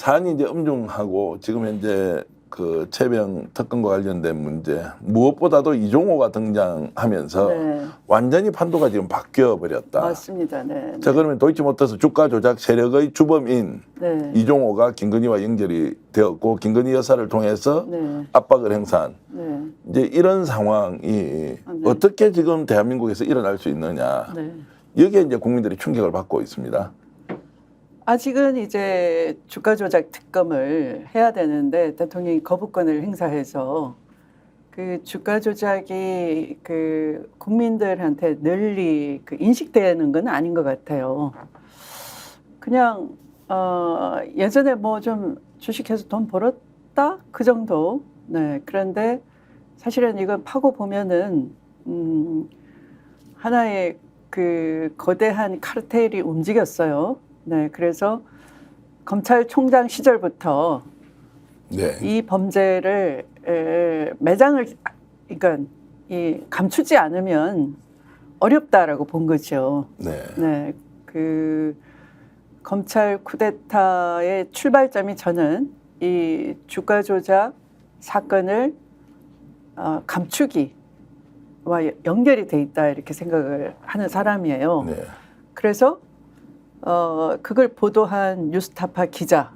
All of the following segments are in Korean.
사안이 이제 엄중하고 지금 현재 그 최병 특검과 관련된 문제 무엇보다도 이종호가 등장하면서 네. 완전히 판도가 지금 바뀌어 버렸다. 맞습니다. 네. 자, 그러면 도이치모터스 주가 조작 세력의 주범인 네. 이종호가 김건희와 연결이 되었고 김건희 여사를 통해서 네. 압박을 행사한 네. 이제 이런 상황이 네. 어떻게 지금 대한민국에서 일어날 수 있느냐. 네. 여기에 이제 국민들이 충격을 받고 있습니다. 아직은 이제 주가 조작 특검을 해야 되는데 대통령이 거부권을 행사해서 그 주가 조작이 그 국민들한테 널리 그 인식되는 건 아닌 것 같아요. 그냥 예전에 뭐 좀 주식해서 돈 벌었다 그 정도. 네. 그런데 사실은 이건 파고 보면은 하나의 그 거대한 카르텔이 움직였어요. 네, 그래서 검찰총장 시절부터 네. 이 범죄를 매장을 그러니까 이 감추지 않으면 어렵다라고 본 거죠. 네. 네, 그 검찰 쿠데타의 출발점이 저는 이 주가 조작 사건을 감추기와 연결이 돼 있다 이렇게 생각을 하는 사람이에요. 네. 그래서 그걸 보도한 뉴스타파 기자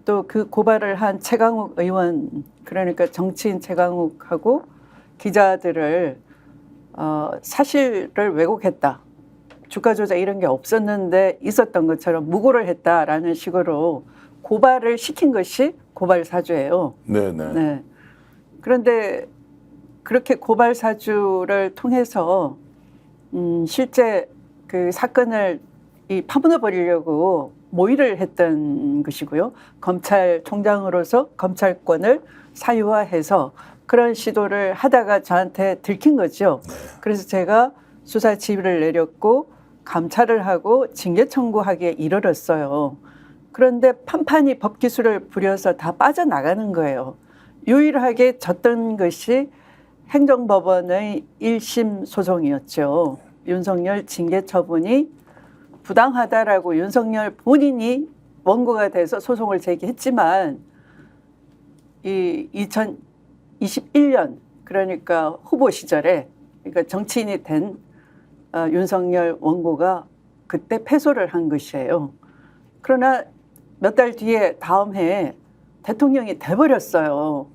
또 그 고발을 한 최강욱 의원 그러니까 정치인 최강욱하고 기자들을 사실을 왜곡했다. 주가 조작 이런 게 없었는데 있었던 것처럼 무고를 했다라는 식으로 고발을 시킨 것이 고발 사주예요. 네네. 네. 그런데 그렇게 고발 사주를 통해서 실제 그 사건을 파문을 벌이려고 모의를 했던 것이고요. 검찰총장으로서 검찰권을 사유화해서 그런 시도를 하다가 저한테 들킨 거죠. 그래서 제가 수사 지휘를 내렸고 감찰을 하고 징계 청구하기에 이르렀어요. 그런데 판판이 법기술을 부려서 다 빠져나가는 거예요. 유일하게 졌던 것이 행정법원의 1심 소송이었죠. 윤석열 징계 처분이 부당하다라고 윤석열 본인이 원고가 돼서 소송을 제기했지만 이 2021년 그러니까 후보 시절에 그러니까 정치인이 된 윤석열 원고가 그때 패소를 한 것이에요. 그러나 몇 달 뒤에 다음 해에 대통령이 돼버렸어요.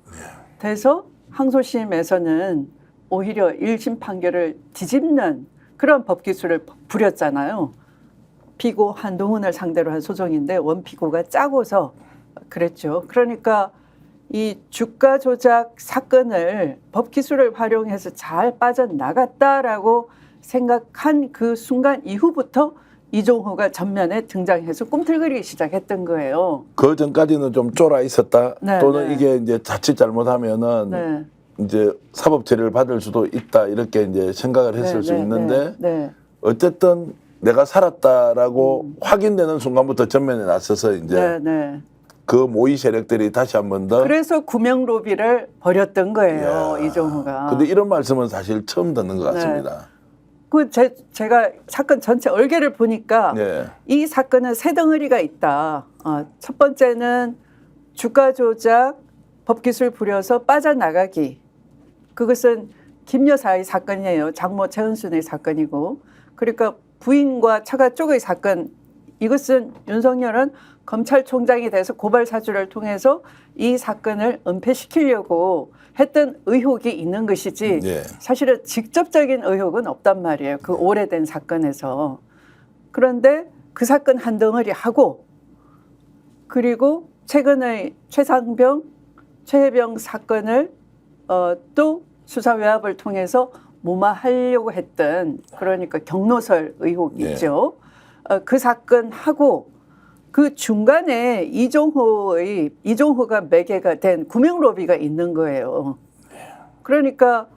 돼서 항소심에서는 오히려 1심 판결을 뒤집는 그런 법기술을 부렸잖아요. 피고 한동훈을 상대로 한 소송인데 원피고가 짜고서 그랬죠. 그러니까 이 주가 조작 사건을 법기술을 활용해서 잘 빠져나갔다라고 생각한 그 순간 이후부터 이종호가 전면에 등장해서 꿈틀거리기 시작했던 거예요. 그 전까지는 좀 쫄아 있었다. 네, 또는 네. 이게 이제 자칫 잘못하면은 네. 이제 사법 처리를 받을 수도 있다 이렇게 이제 생각을 했을 네, 수 네, 있는데 네. 어쨌든 내가 살았다라고 확인되는 순간부터 전면에 나서서 이제 네, 네. 그 모의 세력들이 다시 한 번 더. 그래서 구명 로비를 벌였던 거예요. 이야. 이종호가. 근데 이런 말씀은 사실 처음 듣는 것 네. 같습니다. 제가 사건 전체 얼개를 보니까 네. 이 사건은 세 덩어리가 있다. 첫 번째는 주가 조작 법기술 부려서 빠져나가기. 그것은 김 여사의 사건이에요. 장모 최은순의 사건이고. 그러니까 부인과 처가 쪽의 사건. 이것은 윤석열은 검찰총장이 돼서 고발 사주를 통해서 이 사건을 은폐시키려고 했던 의혹이 있는 것이지 네. 사실은 직접적인 의혹은 없단 말이에요. 그 오래된 사건에서. 그런데 그 사건 한 덩어리 하고 그리고 최근의 최상병, 최혜병 사건을 또 수사 외압을 통해서 무마하려고 했던 그러니까 경로설 의혹이 네. 있죠. 그 사건하고 그 중간에 이종호가 매개가 된 구명 로비가 있는 거예요. 그러니까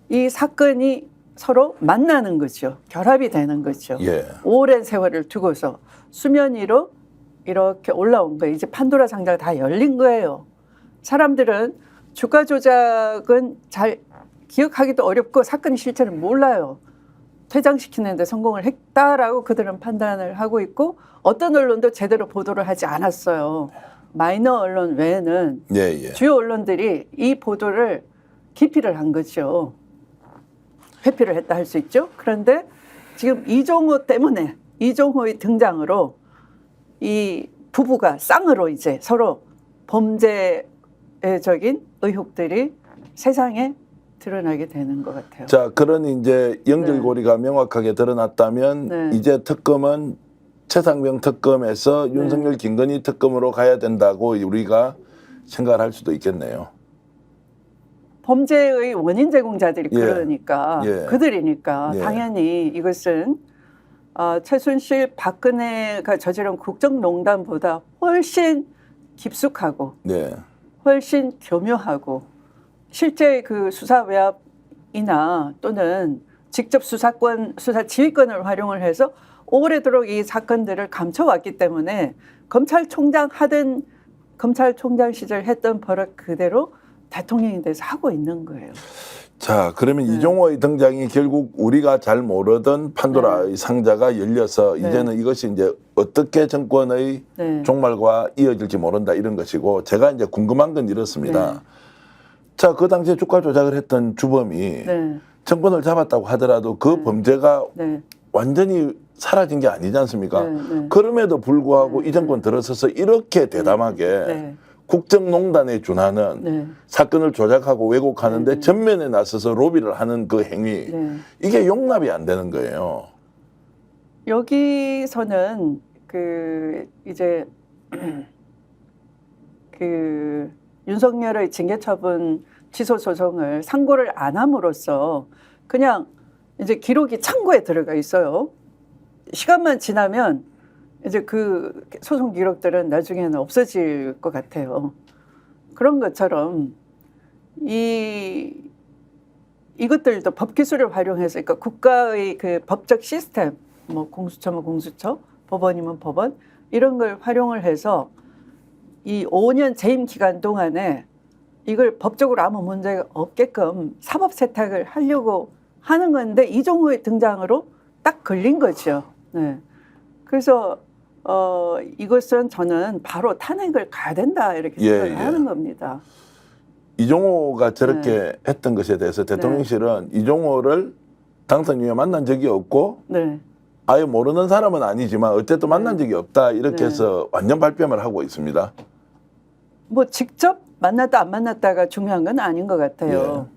이 사건이 서로 만나는 거죠. 결합이 되는 거죠. 예. 오랜 세월을 두고서 수면 위로 이렇게 올라온 거예요. 이제 판도라 상자가 다 열린 거예요. 사람들은 주가 조작은 잘 기억하기도 어렵고 사건의 실체는 몰라요. 퇴장시키는 데 성공을 했다라고 그들은 판단을 하고 있고 어떤 언론도 제대로 보도를 하지 않았어요. 마이너 언론 외에는 예, 예. 주요 언론들이 이 보도를 기피를 한 거죠. 회피를 했다 할 수 있죠. 그런데 지금 이종호 때문에 이종호의 등장으로 이 부부가 쌍으로 이제 서로 범죄적인 의혹들이 세상에 드러나게 되는 것 같아요. 자, 그러니 이제 연결고리가 명확하게 드러났다면 네. 이제 특검은 최상병 특검에서 윤석열 김건희 특검으로 가야 된다고 우리가 생각을 할 수도 있겠네요. 범죄의 원인 제공자들이 예. 그러니까 예. 그들이니까 예. 당연히 이것은 최순실 박근혜가 저지른 국정농단보다 훨씬 깊숙하고 네. 훨씬 교묘하고 실제 그 수사 외압이나 또는 직접 수사 지휘권을 활용을 해서 오래도록 이 사건들을 감춰왔기 때문에 검찰총장 시절 했던 버릇 그대로 대통령이 돼서 하고 있는 거예요. 자, 그러면 이종호의 등장이 결국 우리가 잘 모르던 판도라의 상자가 열려서 이제는 이것이 이제 어떻게 정권의 종말과 이어질지 모른다 이런 것이고 제가 이제 궁금한 건 이렇습니다. 자, 그 당시에 주가 조작을 했던 주범이 정권을 잡았다고 하더라도 그 범죄가 완전히 사라진 게 아니지 않습니까? 그럼에도 불구하고 이 정권 들어서서 이렇게 대담하게 국정농단에 준하는 사건을 조작하고 왜곡하는데 전면에 나서서 로비를 하는 그 행위 이게 용납이 안 되는 거예요. 여기서는 그 이제 그 윤석열의 징계처분 취소 소송을 상고를 안 함으로써 그냥 이제 기록이 창고에 들어가 있어요. 시간만 지나면 이제 그 소송 기록들은 나중에는 없어질 것 같아요. 그런 것처럼 이것들도 법 기술을 활용해서 그러니까 국가의 그 법적 시스템 뭐 공수처면 공수처, 법원이면 법원 이런 걸 활용을 해서 이 5년 재임 기간 동안에 이걸 법적으로 아무 문제가 없게끔 사법 세탁을 하려고 하는 건데 이종호의 등장으로 딱 걸린 거죠. 네. 그래서 이것은 저는 바로 탄핵을 가야 된다 이렇게 생각을 하는 겁니다. 이종호가 저렇게 했던 것에 대해서 대통령실은 이종호를 당선 이후에 만난 적이 없고 아예 모르는 사람은 아니지만 어쨌든 만난 적이 없다 이렇게 해서 완전 발뺌을 하고 있습니다. 뭐 직접 만났다 안 만났다가 중요한 건 아닌 것 같아요.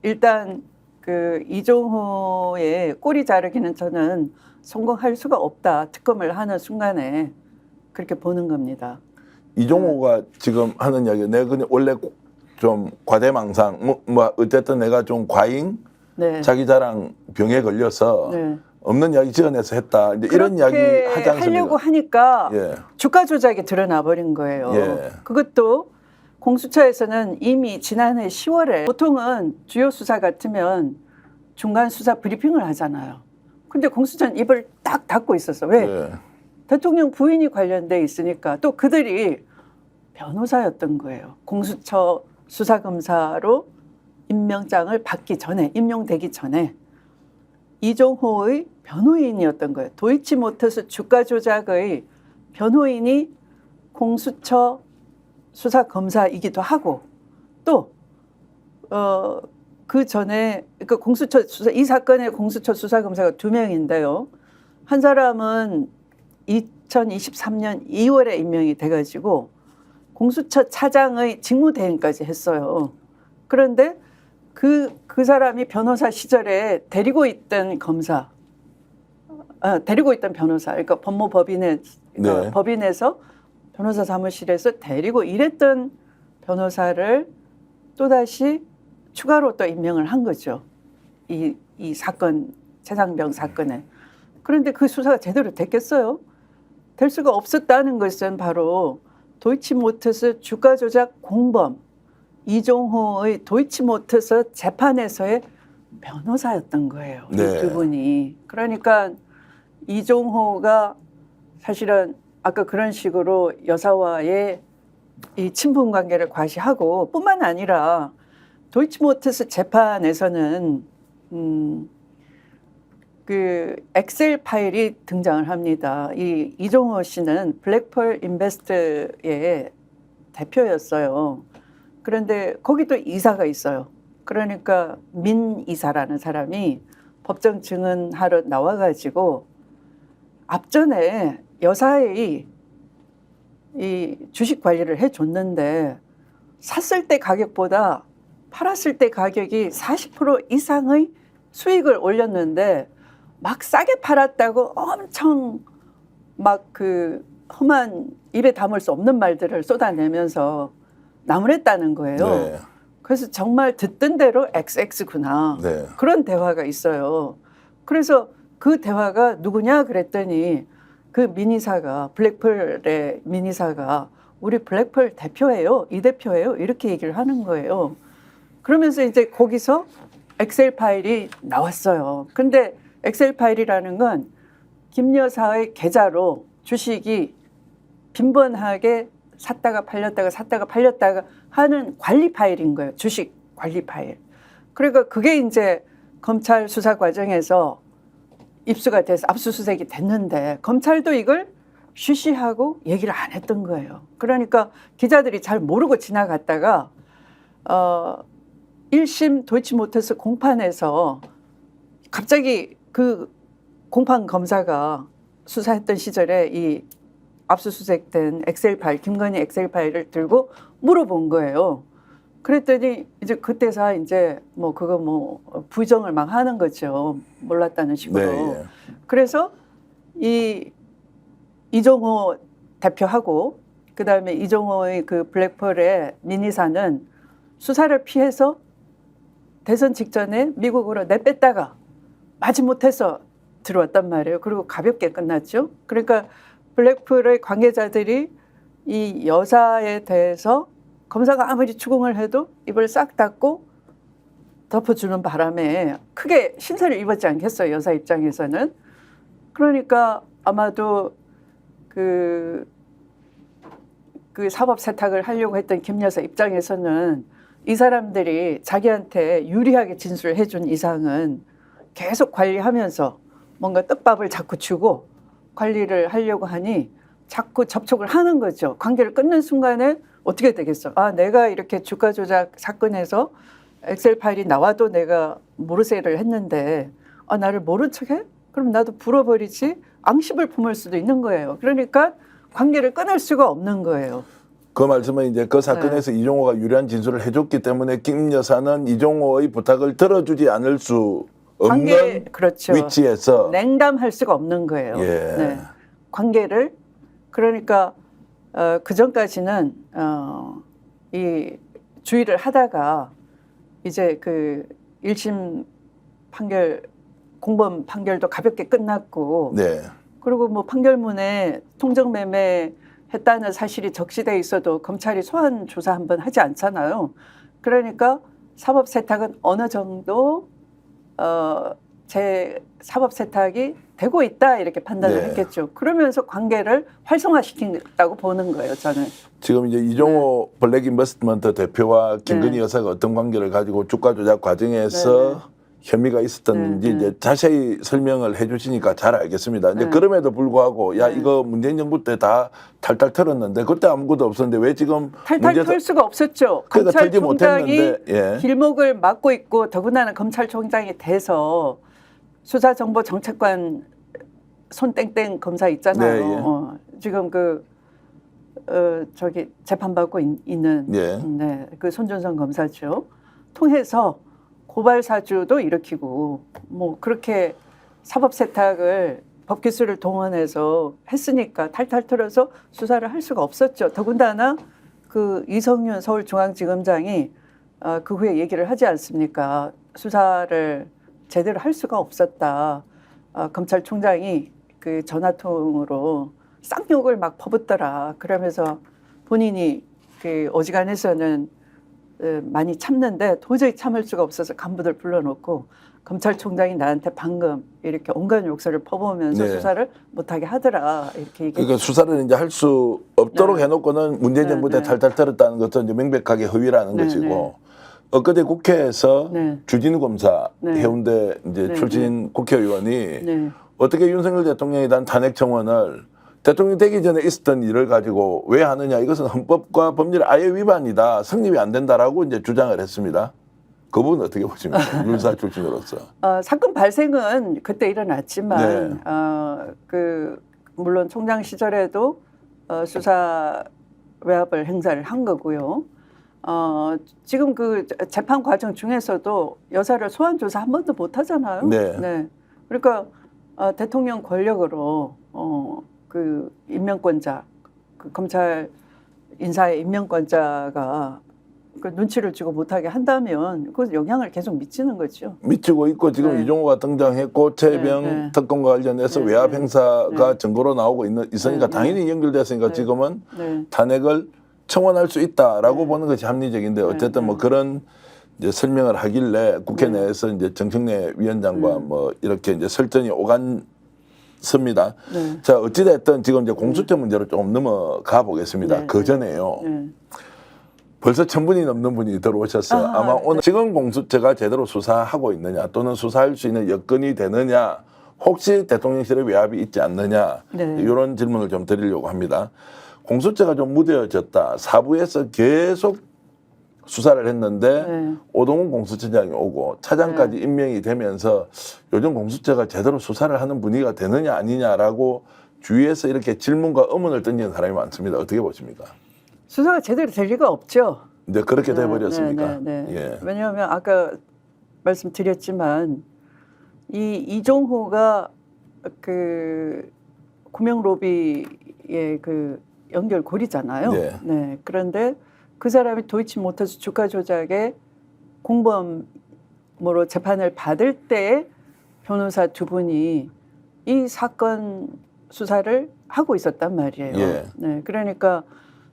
일단 그 이종호의 꼬리 자르기는 저는 성공할 수가 없다. 특검을 하는 순간에 그렇게 보는 겁니다. 이종호가 지금 하는 이야기 내가 그냥 원래 좀 과대망상 뭐 어쨌든 내가 좀 과잉 자기 자랑 병에 걸려서 없는 이야기 지어내서 했다. 이제 이런 이야기 하지 않습니까? 하려고 하니까 주가 조작이 드러나 버린 거예요. 그것도 공수처에서는 이미 지난해 10월에 보통은 주요 수사 같으면 중간 수사 브리핑을 하잖아요. 근데 공수처는 입을 딱 닫고 있었어. 왜? 대통령 부인이 관련돼 있으니까 또 그들이 변호사였던 거예요. 공수처 수사검사로 임명장을 받기 전에 임용되기 전에 이종호의 변호인이었던 거예요. 도이치모터스 주가 조작의 변호인이 공수처 수사검사이기도 하고 또 그 전에 그 공수처 수사 이 사건의 공수처 수사검사가 2명인데요. 한 사람은 2023년 2월에 임명이 돼가지고 공수처 차장의 직무대행까지 했어요. 그런데 그 사람이 변호사 시절에 데리고 있던 변호사, 그러니까 법무법인에 법인에서 변호사 사무실에서 데리고 일했던 변호사를 또다시 추가로 또 임명을 한 거죠. 이 사건, 최상병 사건에. 그런데 그 수사가 제대로 됐겠어요? 될 수가 없었다는 것은 바로 도이치모터스 주가 조작 공범 이종호의 도이치모터스 재판에서의 변호사였던 거예요. 이 두 분이. 그러니까 이종호가 사실은 아까 그런 식으로 여사와의 이 친분 관계를 과시하고 뿐만 아니라 도이치모터스 재판에서는 그 엑셀 파일이 등장을 합니다. 이 이종호 씨는 블랙펄 인베스트의 대표였어요. 그런데 거기도 이사가 있어요. 그러니까 민 이사라는 사람이 법정 증언하러 나와가지고 앞전에 여사의 이 주식 관리를 해줬는데 샀을 때 가격보다 팔았을 때 가격이 40% 이상의 수익을 올렸는데 막 싸게 팔았다고 엄청 막 그 험한 입에 담을 수 없는 말들을 쏟아내면서 나무랬다는 거예요. 네. 그래서 정말 듣던 대로 XX구나. 네. 그런 대화가 있어요. 그래서 그 대화가 누구냐 그랬더니 그 민이사가 블랙펄의 민이사가 우리 블랙펄 대표예요. 이 대표예요. 이렇게 얘기를 하는 거예요. 그러면서 이제 거기서 엑셀 파일이 나왔어요. 근데 엑셀 파일이라는 건 김 여사의 계좌로 주식이 빈번하게 샀다가 팔렸다가 하는 관리 파일인 거예요. 주식 관리 파일. 그러니까 그게 이제 검찰 수사 과정에서 입수가 돼서 압수수색이 됐는데 검찰도 이걸 쉬쉬하고 얘기를 안 했던 거예요. 그러니까 기자들이 잘 모르고 지나갔다가 1심 도이치모터스 공판에서 갑자기 그 공판 검사가 수사했던 시절에 이 압수수색된 엑셀 파일, 김건희 엑셀 파일을 들고 물어본 거예요. 그랬더니 이제 그때서 이제 뭐 그거 뭐 부정을 막 하는 거죠. 몰랐다는 식으로. 네. 그래서 이 이종호 대표하고 그다음에 이종호의 그 블랙펄의 민이사는 수사를 피해서 대선 직전에 미국으로 내뺐다가 마지못해서 들어왔단 말이에요. 그리고 가볍게 끝났죠. 그러니까 블랙펄의 관계자들이 이 여사에 대해서 검사가 아무리 추궁을 해도 입을 싹 닫고 덮어주는 바람에 크게 신세를 입었지 않겠어요. 여사 입장에서는. 그러니까 아마도 그 사법 세탁을 하려고 했던 김 여사 입장에서는 이 사람들이 자기한테 유리하게 진술을 해준 이상은 계속 관리하면서 뭔가 떡밥을 자꾸 주고 관리를 하려고 하니 자꾸 접촉을 하는 거죠. 관계를 끊는 순간에 어떻게 되겠어? 아, 내가 이렇게 주가 조작 사건에서 엑셀 파일이 나와도 내가 모르쇠를 했는데 아, 나를 모른 척해? 그럼 나도 불어버리지? 앙심을 품을 수도 있는 거예요. 그러니까 관계를 끊을 수가 없는 거예요. 그 말씀은 이제 그 사건에서 네. 이종호가 유리한 진술을 해줬기 때문에 김 여사는 이종호의 부탁을 들어주지 않을 수 없는 그렇죠. 위치에서 냉담할 수가 없는 거예요. 예. 네. 관계를 그러니까 그 전까지는 이 주의를 하다가 이제 그 1심 판결 공범 판결도 가볍게 끝났고 네. 그리고 뭐 판결문에 통정매매 했다는 사실이 적시돼 있어도 검찰이 소환 조사 한번 하지 않잖아요. 그러니까 사법 세탁은 어느 정도 제 사법 세탁이 되고 있다 이렇게 판단을 네. 했겠죠. 그러면서 관계를 활성화시킨다고 보는 거예요, 저는. 지금 이제 이종호 블랙 인베스트먼트 대표와 김건희 네. 여사가 어떤 관계를 가지고 주가 조작 과정에서 네. 혐의가 있었던지 네. 이제 자세히 설명을 해주시니까 잘 알겠습니다. 이제 네. 그럼에도 불구하고 야 네. 이거 문재인 정부 때 다 탈탈 털었는데 그때 아무것도 없었는데 왜 지금 탈탈 털 수가 없었죠. 그러니까 털지 검찰총장이 못했는데 예. 길목을 막고 있고 더군다나 검찰총장이 돼서 수사정보정책관 손땡땡 검사 있잖아요. 네, 예. 지금 저기 재판받고 있는 예. 네, 그 손준성 검사죠. 통해서 고발 사주도 일으키고 뭐 그렇게 사법 세탁을 법기술을 동원해서 했으니까 탈탈 털어서 수사를 할 수가 없었죠. 더군다나 그 이성윤 서울중앙지검장이 그 후에 얘기를 하지 않습니까? 수사를 제대로 할 수가 없었다. 검찰총장이 그 전화통으로 쌍욕을 막 퍼붓더라. 그러면서 본인이 그 어지간해서는 많이 참는데 도저히 참을 수가 없어서 간부들 불러놓고 검찰총장이 나한테 방금 이렇게 온갖 욕설을 퍼부으면서 네. 수사를 못하게 하더라. 이렇게 얘기했죠. 그러니까 수사를 이제 할 수 없도록 네. 해놓고는 문재인 네, 정부 때 네. 탈탈 털었다는 것은 이제 명백하게 허위라는 네, 것이고 네. 엊그제 국회에서 네. 주진우 검사 네. 해운대 이제 네. 출신 국회의원이 네. 어떻게 어떻게 윤석열 대통령에 대한 탄핵 청원을 대통령 되기 전에 있었던 일을 가지고 왜 하느냐, 이것은 헌법과 법률 아예 위반이다, 성립이 안 된다라고 이제 주장을 했습니다. 그 부분 어떻게 보십니까? 윤사 출신으로서. 사건 발생은 그때 일어났지만 네. 물론 총장 시절에도 수사 외압을 행사를 한 거고요. 지금 그 재판 과정 중에서도 여사를 소환 조사 한 번도 못 하잖아요. 네. 그러니까 대통령 권력으로 그 임명권자, 그 검찰 인사의 임명권자가 그 눈치를 주고 못하게 한다면 그 영향을 계속 미치는 거죠. 미치고 있고 지금 네. 이종호가 등장했고 최병 네. 특검과 관련해서 네. 외압 행사가 네. 증거로 나오고 있으니까 네. 당연히 연결됐으니까 네. 지금은 네. 탄핵을 청원할 수 있다라고 네. 보는 것이 합리적인데 어쨌든 네. 뭐 그런 이제 설명을 하길래 국회 네. 내에서 이제 정청래 위원장과 뭐 이렇게 이제 설전이 오갔습니다. 네. 자, 어찌됐든 지금 이제 공수처 문제로 좀 넘어가 보겠습니다. 네. 그 전에요. 네. 벌써 1000분이 넘는 분이 들어오셨어요. 아마 오늘 지금 공수처가 제대로 수사하고 있느냐 또는 수사할 수 있는 여건이 되느냐, 혹시 대통령실의 외압이 있지 않느냐, 네. 이런 질문을 좀 드리려고 합니다. 공수처가 좀 무뎌졌다. 사부에서 계속 수사를 했는데 네. 오동훈 공수처장이 오고 차장까지 임명이 되면서 요즘 공수처가 제대로 수사를 하는 분위기가 되느냐 아니냐라고 주위에서 이렇게 질문과 의문을 던지는 사람이 많습니다. 어떻게 보십니까? 수사가 제대로 될 리가 없죠. 이제 그렇게 돼버렸습니까? 네. 예. 왜냐하면 아까 말씀드렸지만 이종호가 그 구명 로비의 그 연결고리잖아요. 네. 그런데 그 사람이 도이치모터스 주가 조작의 공범으로 재판을 받을 때 변호사 두 분이 이 사건 수사를 하고 있었단 말이에요. 예. 네. 그러니까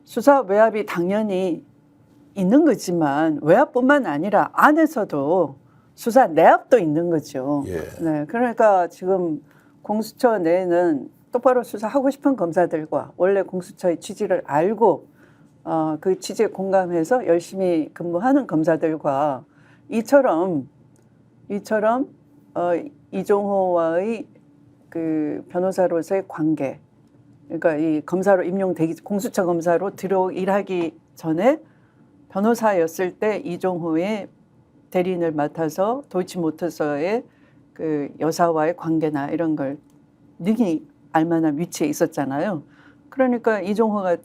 수사 외압이 당연히 있는 거지만 외압뿐만 아니라 안에서도 수사 내압도 있는 거죠. 예. 네. 그러니까 지금 공수처 내에는 똑바로 수사하고 싶은 검사들과 원래 공수처의 취지를 알고 그 취지에 공감해서 열심히 근무하는 검사들과 이처럼 이종호와의 그 변호사로서의 관계, 그러니까 이 검사로 임용되기, 공수처 검사로 일하기 전에 변호사였을 때 이종호의 대리인을 맡아서 도이치모터스의 그 여사와의 관계나 이런 걸 능히 알만한 위치에 있었잖아요. 그러니까 이종호가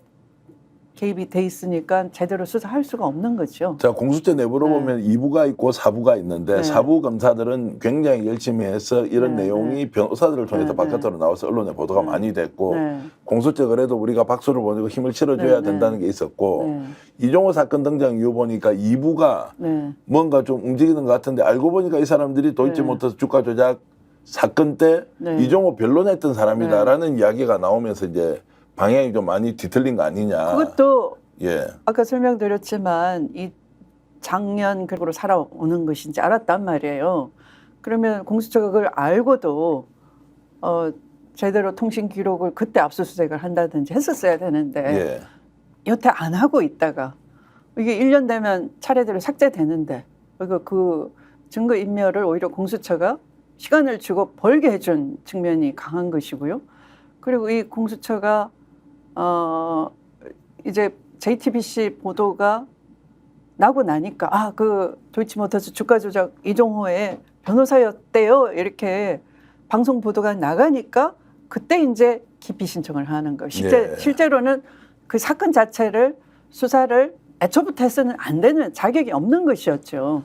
개입이 돼 있으니까 제대로 수사할 수가 없는 거죠. 자, 공수처 내부로 네. 보면 2부가 있고 4부가 있는데 네. 4부 검사들은 굉장히 열심히 해서 이런 네. 내용이 변호사들을 통해서 네. 바깥으로 나와서 언론에 보도가 많이 됐고 네. 공수처 그래도 우리가 박수를 보내고 힘을 실어줘야 네. 된다는 게 있었고 네. 이종호 사건 등장 이후 보니까 2부가 네. 뭔가 좀 움직이는 것 같은데 알고 보니까 이 사람들이 도이치모터스 주가 조작 사건 때 네. 이종호 변론했던 사람이다라는 이야기가 나오면서 이제 방향이 좀 많이 뒤틀린 거 아니냐. 그것도 예. 아까 설명드렸지만 이 작년 그으로 살아오는 것인지 알았단 말이에요. 그러면 공수처가 그걸 알고도 제대로 통신 기록을 그때 압수수색을 한다든지 했었어야 되는데 예. 여태 안 하고 있다가 이게 1년 되면 차례대로 삭제되는데 그러니까 그 증거 인멸을 오히려 공수처가 시간을 주고 벌게 해준 측면이 강한 것이고요. 그리고 이 공수처가 이제 JTBC 보도가 나고 나니까 그 도이치모터스 주가 조작 이종호의 변호사였대요. 이렇게 방송 보도가 나가니까 그때 이제 기피 신청을 하는 거예요. 실제로는 그 사건 자체를 수사를 애초부터 해서는 안 되는 자격이 없는 것이었죠.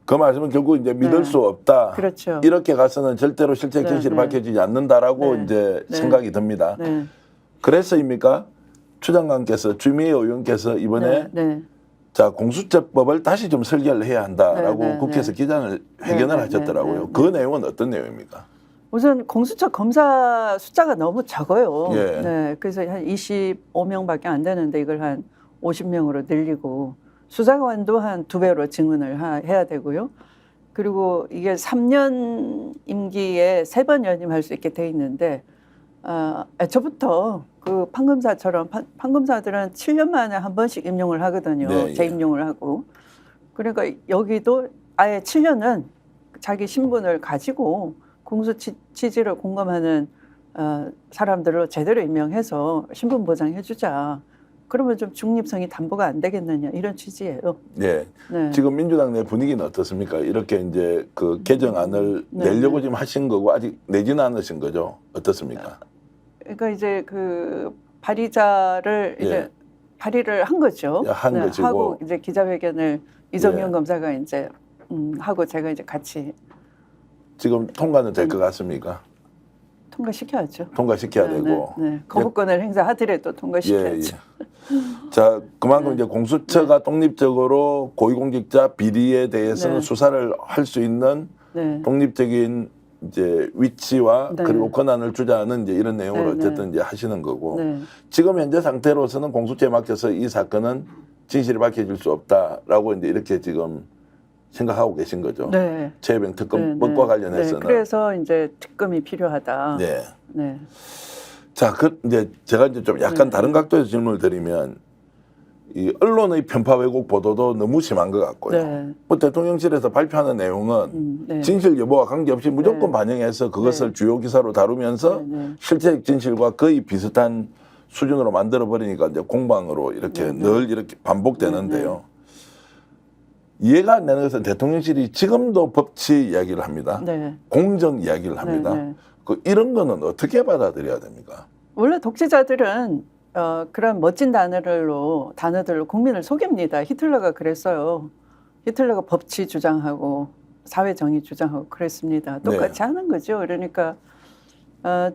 그 말씀은 결국 이제 믿을 수 없다. 그렇죠. 이렇게 가서는 절대로 실체 진실이 밝혀지지 않는다라고 이제 생각이 듭니다. 그래서입니까? 추 장관께서 주미애 의원께서 이번에 자 공수처법을 다시 좀 설계를 해야 한다라고 국회에서 기자회견을 하셨더라고요. 그 내용은 어떤 내용입니까? 우선 공수처 검사 숫자가 너무 적어요. 예. 그래서 한 25명밖에 안 되는데 이걸 한 50명으로 늘리고 수사관도 한 2배로 증언을 해야 되고요. 그리고 이게 3년 임기에 3번 연임할 수 있게 돼 있는데 애초부터 그 판검사처럼 판검사들은 7년 만에 한 번씩 임용을 하거든요. 네, 예. 재임용을 하고. 그러니까 여기도 아예 7년은 자기 신분을 가지고 공수 취지를 공감하는 사람들로 제대로 임명해서 신분 보장해주자. 그러면 좀 중립성이 담보가 안 되겠느냐 이런 취지예요. 네. 네. 지금 민주당 내 분위기는 어떻습니까? 이렇게 이제 그 개정안을 네. 내려고 지금 하신 거고 아직 내지는 않으신 거죠? 어떻습니까? 그러니까 이제 그 발의자를 예. 이제 발의를 한 거죠. 한 것이고. 하고 이제 기자회견을 이정현 예. 검사가 이제 하고 제가 이제 같이 지금 통과는 될 것 같습니까? 통과시켜야죠. 통과시켜야 네, 되고. 네. 거부권을 행사하더라도 통과시켜야죠. 자, 그만큼 네. 이제 공수처가 독립적으로 고위공직자 비리에 대해서는 네. 수사를 할 수 있는 네. 독립적인 이제 위치와 네. 그리고 권한을 주자는 이제 이런 내용을 네, 어쨌든 이제 하시는 거고. 네. 지금 현재 상태로서는 공수처에 맡겨서 이 사건은 진실이 밝혀질 수 없다라고 이제 이렇게 지금 생각하고 계신 거죠. 네. 최혜병 특검법과 네, 네. 관련해서는. 네. 그래서 이제 특검이 필요하다. 네. 네. 자, 이제 제가 이제 좀 약간 네. 다른 각도에서 질문을 드리면 이 언론의 편파 왜곡 보도도 너무 심한 것 같고요. 네. 뭐 대통령실에서 발표하는 내용은 네. 진실 여부와 관계없이 무조건 네. 반영해서 그것을 네. 주요 기사로 다루면서 네, 네. 실제 진실과 거의 비슷한 수준으로 만들어 버리니까 이제 공방으로 이렇게 네. 늘 이렇게 반복되는데요. 이해가 안 되는 것은 대통령실이 지금도 법치 이야기를 합니다. 네. 공정 이야기를 합니다. 네, 네. 이런 거는 어떻게 받아들여야 됩니까? 원래 독재자들은 그런 멋진 단어들로 국민을 속입니다. 히틀러가 그랬어요. 히틀러가 법치 주장하고 사회 정의 주장하고 그랬습니다. 똑같이 하는 거죠. 그러니까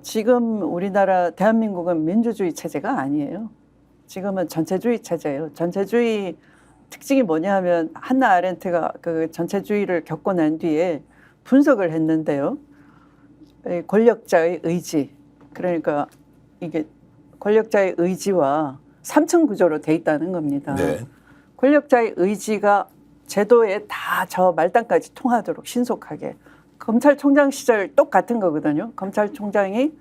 지금 우리나라 대한민국은 민주주의 체제가 아니에요. 지금은 전체주의 체제예요. 전체주의 특징이 뭐냐 하면 한나 아렌트가 그 전체주의를 겪고 난 뒤에 분석을 했는데요. 권력자의 의지, 그러니까 이게 권력자의 의지와 삼층 구조로 돼 있다는 겁니다. 네. 권력자의 의지가 제도에 다 저 말단까지 통하도록 신속하게. 검찰총장 시절 똑같은 거거든요. 검찰총장이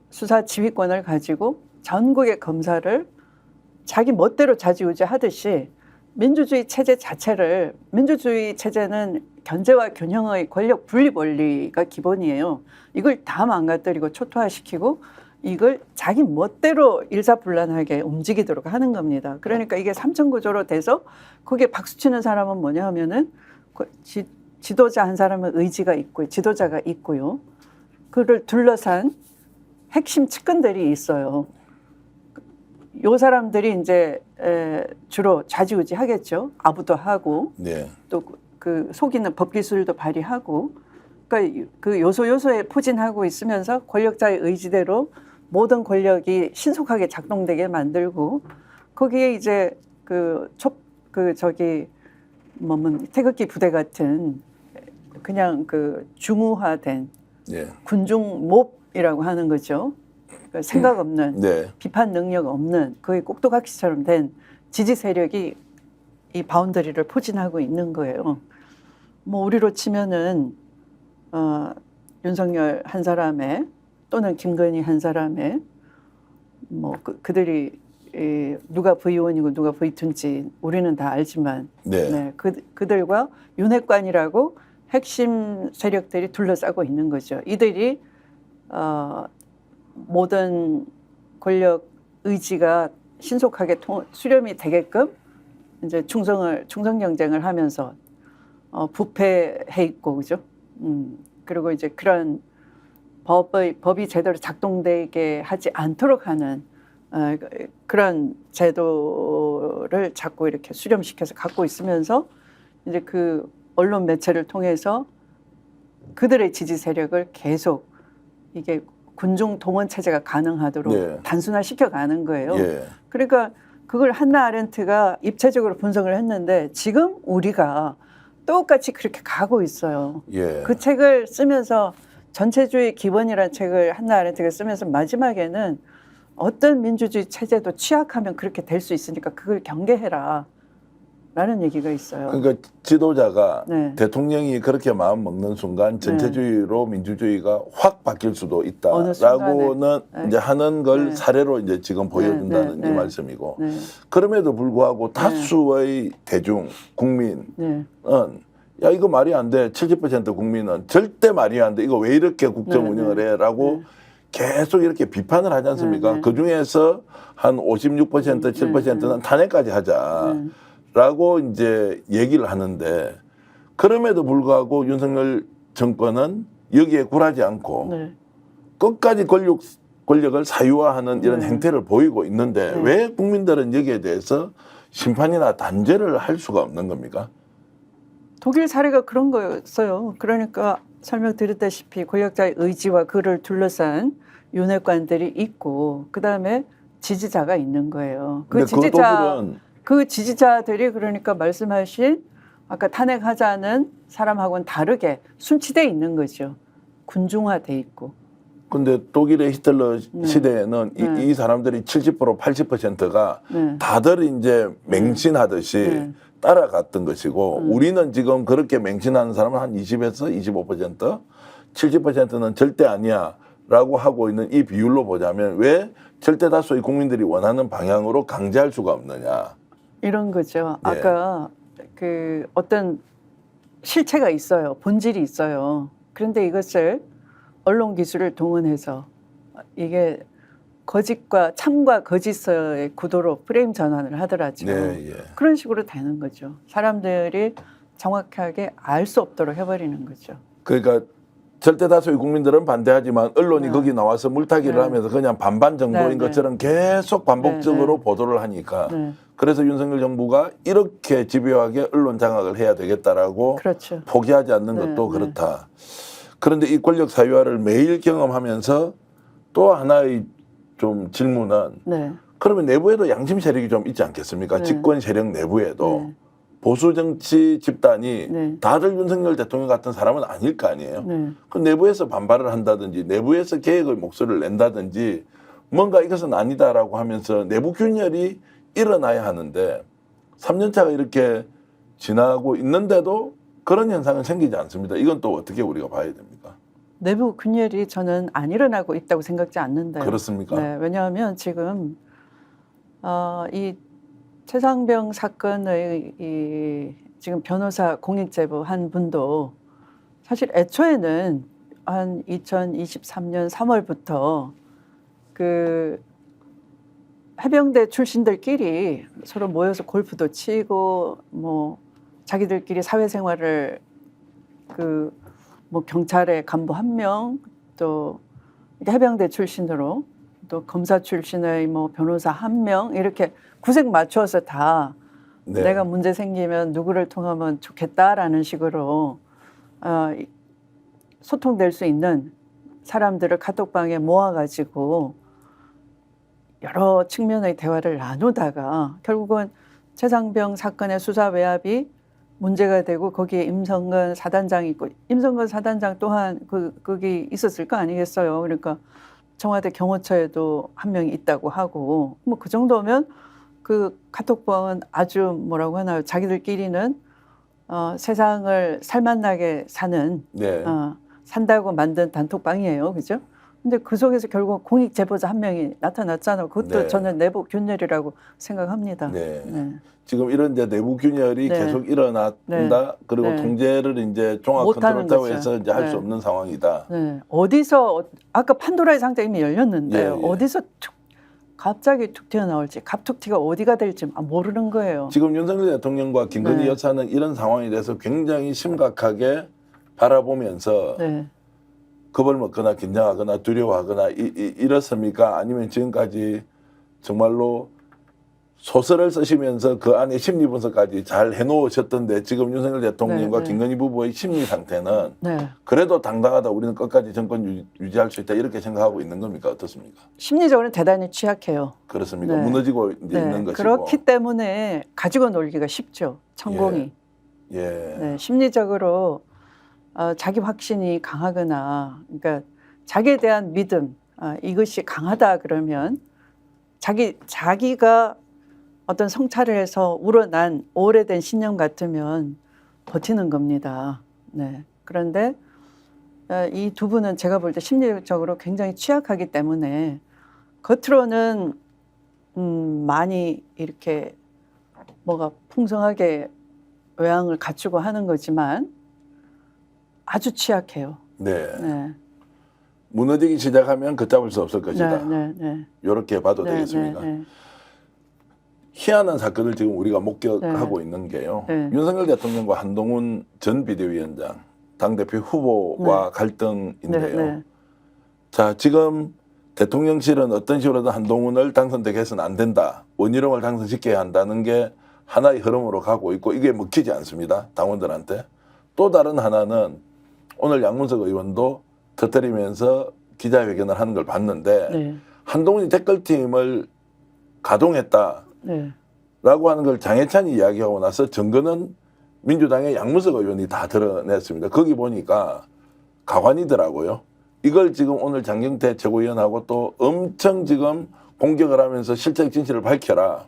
수사 지휘권을 가지고 전국의 검사를 자기 멋대로 좌지우지 하듯이 민주주의 체제 자체를, 민주주의 체제는 견제와 균형의 권력 분리 원리가 기본이에요. 이걸 다 망가뜨리고 초토화시키고 이걸 자기 멋대로 일사불란하게 움직이도록 하는 겁니다. 그러니까 이게 삼천구조로 돼서 거기에 박수치는 사람은 뭐냐 하면은 지도자 한 사람의 의지가 있고 지도자가 있고요. 그를 둘러싼 핵심 측근들이 있어요. 요 사람들이 이제 주로 좌지우지 하겠죠. 아부도 하고 네. 또 그 속이는 법기술도 발휘하고, 그러니까 그 요소요소에 포진하고 있으면서 권력자의 의지대로 모든 권력이 신속하게 작동되게 만들고, 거기에 이제 태극기 부대 같은 그냥 그 중후화된 네. 군중 몹이라고 하는 거죠. 그러니까 생각 없는, 네. 비판 능력 없는 거의 꼭두각시처럼 된 지지 세력이 이 바운더리를 포진하고 있는 거예요. 뭐 우리로 치면은 윤석열 한 사람의 또는 김건희 한 사람의 뭐 그들이 누가 V1이고 누가 V2인지 우리는 다 알지만 네. 그들과 윤핵관이라고 핵심 세력들이 둘러싸고 있는 거죠. 이들이 모든 권력 의지가 신속하게 수렴이 되게끔 이제 충성 경쟁을 하면서 부패해 있고, 그죠? 그리고 이제 그런 법이 제대로 작동되게 하지 않도록 하는 그런 제도를 자꾸 이렇게 수렴시켜서 갖고 있으면서 이제 그 언론 매체를 통해서 그들의 지지 세력을 계속 이게 군중 동원 체제가 가능하도록 네. 단순화시켜 가는 거예요. 예. 그러니까 그걸 한나 아렌트가 입체적으로 분석을 했는데 지금 우리가 똑같이 그렇게 가고 있어요. 예. 그 책을 쓰면서 전체주의 기본이라는 책을 한나 아렌트가 쓰면서 마지막에는 어떤 민주주의 체제도 취약하면 그렇게 될 수 있으니까 그걸 경계해라. 라는 얘기가 있어요. 그러니까 지도자가 네. 대통령이 그렇게 마음 먹는 순간 전체주의로 민주주의가 확 바뀔 수도 어느 있다라고는 순간에. 이제 하는 걸 네. 사례로 이제 지금 보여준다는 네. 이 네. 말씀이고 네. 그럼에도 불구하고 다수의 대중 국민은 네. 야 이거 말이 안 돼. 70% 국민은 절대 말이 안 돼. 이거 왜 이렇게 국정 네. 운영을 네. 해라고 계속 이렇게 비판을 하지 않습니까? 네. 네. 그 중에서 한 56%, 7%는 탄핵까지 하자. 네. 라고 이제 얘기를 하는데 그럼에도 불구하고 윤석열 정권은 여기에 굴하지 않고 네. 끝까지 권력을 사유화하는 이런 네. 행태를 보이고 있는데 네. 왜 국민들은 여기에 대해서 심판이나 단죄를 할 수가 없는 겁니까? 독일 사례가 그런 거였어요. 그러니까 설명드렸다시피 권력자의 의지와 그를 둘러싼 윤회관들이 있고 그다음에 지지자가 있는 거예요. 그 근데 그 지지자들이 그러니까 말씀하신 아까 탄핵하자는 사람하고는 다르게 순치돼 있는 거죠. 군중화돼 있고. 근데 독일의 히틀러 네. 시대에는 네. 이 사람들이 70% 80%가 네. 다들 이제 맹신하듯이 네. 따라갔던 것이고 우리는 지금 그렇게 맹신하는 사람은 한 20에서 25% 70%는 절대 아니야 라고 하고 있는 이 비율로 보자면 왜 절대 다수의 국민들이 원하는 방향으로 강제할 수가 없느냐. 이런 거죠. 네. 아까 그 어떤 실체가 있어요. 본질이 있어요. 그런데 이것을 언론 기술을 동원해서 이게 거짓과 참과 거짓의 구도로 프레임 전환을 하더라죠. 네, 예. 그런 식으로 되는 거죠. 사람들이 정확하게 알 수 없도록 해버리는 거죠. 그러니까 절대 다수의 국민들은 반대하지만 언론이 네. 거기 나와서 물타기를 네. 하면서 그냥 반반 정도인 네, 네. 것처럼 계속 반복적으로 네. 보도를 하니까 네. 그래서 윤석열 정부가 이렇게 집요하게 언론 장악을 해야 되겠다라고 그렇죠. 포기하지 않는 네, 것도 네. 그렇다. 그런데 이 권력 사유화를 매일 경험하면서 또 하나의 좀 질문은 네. 그러면 내부에도 양심 세력이 좀 있지 않겠습니까? 네. 집권 세력 내부에도 네. 보수 정치 집단이 네. 다들 윤석열 대통령 같은 사람은 아닐 거 아니에요. 네. 그 내부에서 반발을 한다든지 내부에서 개혁의 목소리를 낸다든지 뭔가 이것은 아니다라고 하면서 내부 균열이 일어나야 하는데 3년차가 이렇게 지나고 있는데도 그런 현상은 생기지 않습니다. 이건 또 어떻게 우리가 봐야 됩니까? 내부 균열이 저는 안 일어나고 있다고 생각지 않는데요. 그렇습니까? 네, 왜냐하면 지금 이 최상병 사건의 이 지금 변호사 공익제보 한 분도 사실 애초에는 한 2023년 3월부터 그 해병대 출신들끼리 서로 모여서 골프도 치고 뭐 자기들끼리 사회생활을 그 뭐 경찰의 간부 한 명 또 해병대 출신으로 또 검사 출신의 뭐 변호사 한 명 이렇게 구색 맞춰서 다 네. 내가 문제 생기면 누구를 통하면 좋겠다라는 식으로 소통될 수 있는 사람들을 카톡방에 모아가지고 여러 측면의 대화를 나누다가 결국은 최상병 사건의 수사 외압이 문제가 되고 거기에 임성근 사단장이 있고 임성근 사단장 또한 거기 있었을 거 아니겠어요. 그러니까 청와대 경호처에도 한 명이 있다고 하고 뭐 그 정도면 그 카톡방은 아주 뭐라고 하나요? 자기들끼리는 세상을 살만나게 사는 네. 산다고 만든 단톡방이에요. 그죠? 근데 그 속에서 결국 공익 제보자 한 명이 나타났잖아요. 그것도 네. 저는 내부 균열이라고 생각합니다. 네. 네. 지금 이런 이제 내부 균열이 네. 계속 일어난다. 네. 그리고 네. 통제를 이제 종합 못하는 컨트롤타워에서 거죠. 이제 할 수 네. 없는 상황이다. 네. 어디서 아까 판도라의 상자 이미 열렸는데요. 예, 예. 어디서 갑자기 툭 튀어나올지 갑툭튀가 어디가 될지 모르는 거예요. 지금 윤석열 대통령과 김건희 네. 여사는 이런 상황에 대해서 굉장히 심각하게 바라보면서 네. 겁을 먹거나 긴장하거나 두려워하거나 이렇습니까? 아니면 지금까지 정말로 소설을 쓰시면서 그 안에 심리 분석까지 잘 해놓으셨던데 지금 윤석열 대통령과 네, 네. 김건희 부부의 심리 상태는 네. 그래도 당당하다. 우리는 끝까지 정권 유지할 수 있다. 이렇게 생각하고 있는 겁니까? 어떻습니까? 심리적으로는 대단히 취약해요. 그렇습니까? 네. 무너지고 이제 네. 있는 것이고. 그렇기 때문에 가지고 놀기가 쉽죠. 천공이. 예. 네. 심리적으로 자기 확신이 강하거나 그러니까 자기에 대한 믿음 이것이 강하다 그러면 자기가 어떤 성찰에서 우러난 오래된 신념 같으면 버티는 겁니다. 네. 그런데 이 두 분은 제가 볼 때 심리적으로 굉장히 취약하기 때문에 겉으로는 많이 이렇게 뭐가 풍성하게 외양을 갖추고 하는 거지만 아주 취약해요. 네. 네. 무너지기 시작하면 걷잡을 수 없을 것이다. 네, 네, 네. 이렇게 봐도 네, 되겠습니까? 네, 네. 희한한 사건을 지금 우리가 목격하고 있는 게요. 네. 윤석열 대통령과 한동훈 전 비대위원장, 당대표 후보와 갈등인데요. 네, 네. 자, 지금 대통령실은 어떤 식으로든 한동훈을 당선되게 해서는 안 된다. 원희룡을 당선시켜야 한다는 게 하나의 흐름으로 가고 있고 이게 먹히지 않습니다. 당원들한테. 또 다른 하나는 오늘 양문석 의원도 터뜨리면서 기자회견을 하는 걸 봤는데 네. 한동훈이 댓글팀을 가동했다. 네. 라고 하는 걸 장해찬이 이야기하고 나서 증거는 민주당의 양문석 의원이 다 드러냈습니다. 거기 보니까 가관이더라고요. 이걸 지금 오늘 장경태 최고위원하고 또 엄청 지금 공격을 하면서 실적 진실을 밝혀라.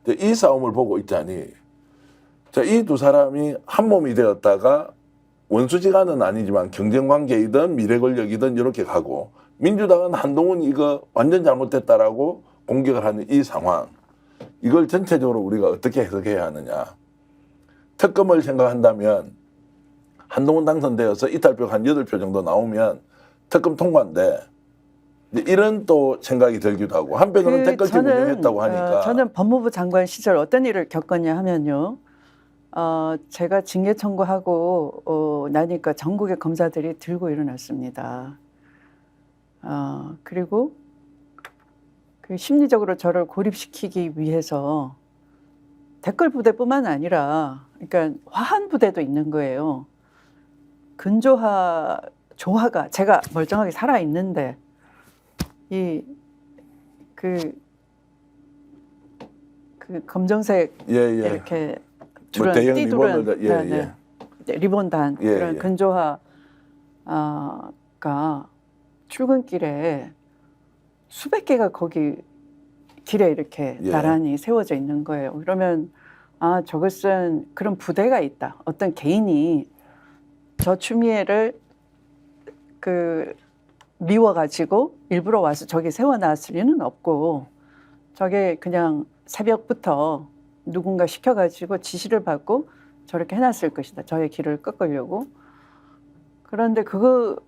이 싸움을 보고 있자니 자, 이 두 사람이 한 몸이 되었다가 원수지간은 아니지만 경쟁관계이든 미래권력이든 이렇게 가고 민주당은 한동훈 이거 완전 잘못됐다라고 공격을 하는 이 상황. 이걸 전체적으로 우리가 어떻게 해석해야 하느냐. 특검을 생각한다면 한동훈 당선되어서 이탈표 한 8표 정도 나오면 특검 통과인데 이런 또 생각이 들기도 하고 한편으로는 댓글팀 운영했다고 하니까 저는 법무부 장관 시절 어떤 일을 겪었냐 하면요. 제가 징계 청구하고 나니까 전국의 검사들이 들고 일어났습니다. 그리고 그 심리적으로 저를 고립시키기 위해서 댓글 부대뿐만 아니라 그러니까 화한 부대도 있는 거예요. 조화가 제가 멀쩡하게 살아 있는데 그 검정색 이렇게 뭐 대형 띠두른 리본을 리본단 그런 근조화가 출근길에 수백 개가 거기 길에 이렇게 나란히 세워져 있는 거예요. 그러면 저것은 그런 부대가 있다. 어떤 개인이 저 추미애를 미워가지고 일부러 와서 저기 세워놨을 리는 없고 저게 그냥 새벽부터 누군가 시켜가지고 지시를 받고 저렇게 해놨을 것이다. 저의 길을 꺾으려고. 그런데 그걸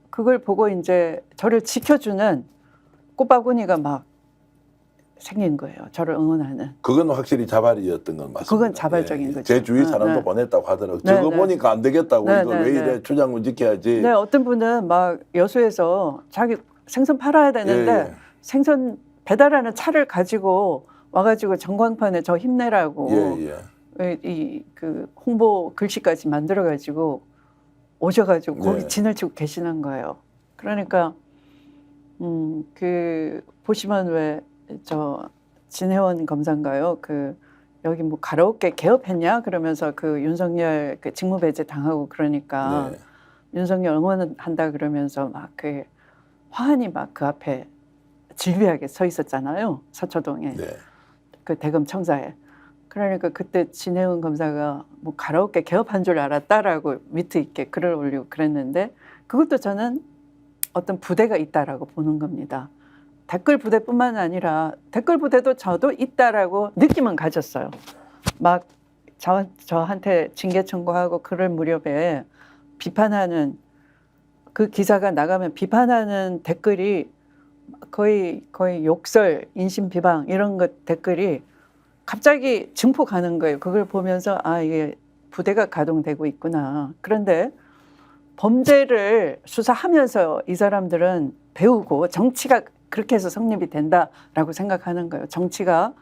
보고 이제 저를 지켜주는 꽃바구니가 막 생긴 거예요. 저를 응원하는. 그건 확실히 자발이었던 건 맞습니다. 그건 자발적인 거죠. 제 주위 사람도 보냈다고 하더라고요. 저거 보니까 안 되겠다고. 이거 왜 이래 추장군 지켜야지. 네, 어떤 분은 막 여수에서 자기 생선 팔아야 되는데 생선 배달하는 차를 가지고 와가지고 전광판에 저 힘내라고 그 홍보 글씨까지 만들어가지고 오셔가지고 거기 진을 치고 계시는 거예요. 그러니까 보시면 왜 저 진혜원 검사인가요? 여기 뭐 가라오케 개업했냐? 그러면서 윤석열 직무 배제 당하고 그러니까 윤석열 응원한다 그러면서 막 화환이 막 그 앞에 질비하게 서 있었잖아요. 서초동에 그 대검 청사에. 그러니까 그때 진혜원 검사가 뭐 가라오케 개업한 줄 알았다라고 위트 있게 글을 올리고 그랬는데 그것도 저는 어떤 부대가 있다라고 보는 겁니다. 댓글 부대뿐만 아니라 댓글 부대도 저도 있다라고 느낌은 가졌어요. 막 저한테 징계 청구하고 그럴 무렵에 비판하는 그 기사가 나가면 비판하는 댓글이 거의 욕설, 인신 비방 이런 것 댓글이 갑자기 증폭하는 거예요. 그걸 보면서 이게 부대가 가동되고 있구나. 그런데 범죄를 수사하면서 이 사람들은 배우고 정치가 그렇게 해서 성립이 된다라고 생각하는 거예요. 정치가